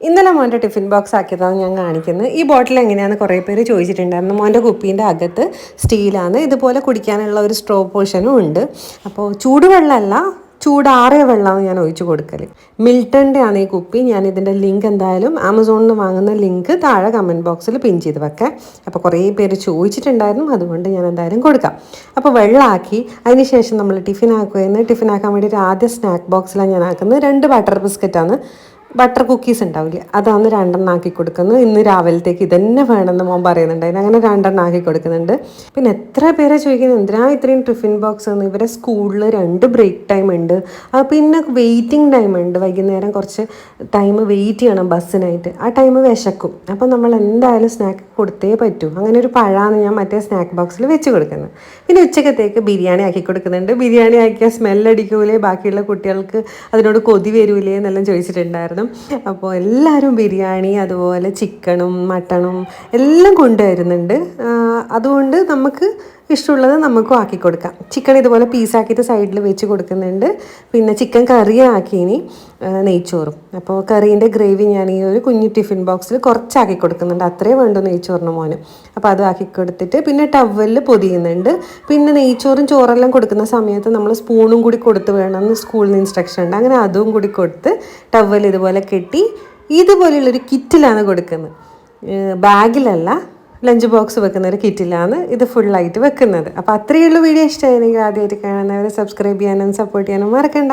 ഇന്നലെ മോൻ്റെ tiffin box ആക്കിയതാണ് ഞാൻ കാണിക്കുന്നത്. ഈ ബോട്ടിൽ എങ്ങനെയാണെന്ന് കുറേ പേര് ചോദിച്ചിട്ടുണ്ടായിരുന്നു. മോൻ്റെ കുപ്പീൻ്റെ അകത്ത് സ്റ്റീലാണ്, ഇതുപോലെ കുടിക്കാനുള്ള ഒരു സ്ട്രോ പോർഷനും ഉണ്ട്. അപ്പോൾ ചൂടുവെള്ളമല്ല, ചൂടാറിയ വെള്ളമാണ് ഞാൻ ഒഴിച്ച് കൊടുക്കൽ. മിൽട്ടൻ്റെ ആണ് ഈ കുപ്പി. ഞാൻ ഇതിൻ്റെ ലിങ്ക് എന്തായാലും ആമസോണിൽ നിന്ന് വാങ്ങുന്ന ലിങ്ക് താഴെ കമൻറ്റ് ബോക്സിൽ പിൻ ചെയ്ത് വെക്കാം. അപ്പോൾ കുറേ പേര് ചോദിച്ചിട്ടുണ്ടായിരുന്നു, അതുകൊണ്ട് ഞാൻ എന്തായാലും കൊടുക്കാം. അപ്പോൾ വെള്ളമാക്കി അതിന് ശേഷം നമ്മൾ ടിഫിൻ ആക്കാൻ വേണ്ടിയിട്ട് ആദ്യം സ്നാക്ക് ബോക്സിലാണ് ഞാൻ ആക്കുന്നത്. 2 ബട്ടർ ബിസ്ക്കറ്റാണ്, ബട്ടർ കുക്കീസ് ഉണ്ടാവില്ലേ, അതാണ് 2 ആക്കി കൊടുക്കുന്നത്. ഇന്ന് രാവിലത്തേക്ക് ഇതന്നെ വേണമെന്ന് മോൻ പറയുന്നുണ്ടായിരുന്നു. അങ്ങനെ 2 ആക്കി കൊടുക്കുന്നുണ്ട്. പിന്നെ എത്ര പേരെ ചോദിക്കുന്നത് എന്തിനാ ഇത്രയും ടിഫിൻ ബോക്സ് എന്ന്. ഇവരെ സ്കൂളിൽ 2 ബ്രേക്ക് ടൈം ഉണ്ട്, പിന്നെ വെയിറ്റിംഗ് ടൈം ഉണ്ട്. വൈകുന്നേരം കുറച്ച് ടൈം വെയിറ്റ് ചെയ്യണം ബസ്സിനായിട്ട്. ആ ടൈം വിശക്കും. അപ്പോൾ നമ്മൾ എന്തായാലും സ്നാക്ക് കൊടുത്തേ പറ്റൂ. അങ്ങനെ ഒരു പഴമാണ് ഞാൻ മറ്റേ സ്നാക്ക് ബോക്സിൽ വെച്ച് കൊടുക്കുന്നത്. പിന്നെ ഉച്ചക്കത്തേക്ക് ബിരിയാണി ആക്കി കൊടുക്കുന്നുണ്ട്. ബിരിയാണി ആക്കിയാൽ സ്മെല്ലടിക്കൂലേ, ബാക്കിയുള്ള കുട്ടികൾക്ക് അതിനോട് കൊതി വരൂലേ എന്നെല്ലാം ചോദിച്ചിട്ടുണ്ടായിരുന്നു. അപ്പോൾ എല്ലാവരും ബിരിയാണി, അതുപോലെ ചിക്കനും മട്ടണും എല്ലാം കൊണ്ടുവരുന്നുണ്ട്. അതുകൊണ്ട് നമുക്ക് ഇഷ്ടമുള്ളത് നമുക്കും ആക്കി കൊടുക്കാം. ചിക്കൻ ഇതുപോലെ പീസാക്കിയിട്ട് സൈഡിൽ വെച്ച് കൊടുക്കുന്നുണ്ട്. പിന്നെ ചിക്കൻ കറി ആക്കിയിനി നെയ്ച്ചോറും. അപ്പോൾ കറീൻ്റെ ഗ്രേവി ഞാൻ ഈ ഒരു കുഞ്ഞു ടിഫിൻ ബോക്സിൽ കുറച്ചാക്കി കൊടുക്കുന്നുണ്ട്. അത്രേ വേണ്ടു നെയ്ച്ചോറിന് മോന്. അപ്പോൾ അത് ആക്കി കൊടുത്തിട്ട് പിന്നെ ടവലിൽ പൊതിയുന്നുണ്ട്. പിന്നെ നെയ്ച്ചോറും ചോറെല്ലാം കൊടുക്കുന്ന സമയത്ത് നമ്മൾ സ്പൂണും കൂടി കൊടുത്ത് വേണമെന്ന് സ്കൂളിൽ നിന്ന് ഇൻസ്ട്രക്ഷൻ ഉണ്ട്. അങ്ങനെ അതും കൂടി കൊടുത്ത് ടവൽ ഇതുപോലെ കെട്ടി ഇതുപോലെയുള്ളൊരു കിറ്റിലാണ് കൊടുക്കുന്നത്. ബാഗിലല്ല, ലഞ്ച് ബോക്സ് വെക്കുന്ന ഒരു കിറ്റിലാണ് ഇത് ഫുള്ളായിട്ട് വെക്കുന്നത്. അപ്പോൾ അത്രയേ ഉള്ളൂ. വീഡിയോ ഇഷ്ടമായിരുന്നെങ്കിൽ ആദ്യമായിട്ട് കാണുന്നവരെ സബ്സ്ക്രൈബ് ചെയ്യാനും സപ്പോർട്ട് ചെയ്യാനും മറക്കണ്ട.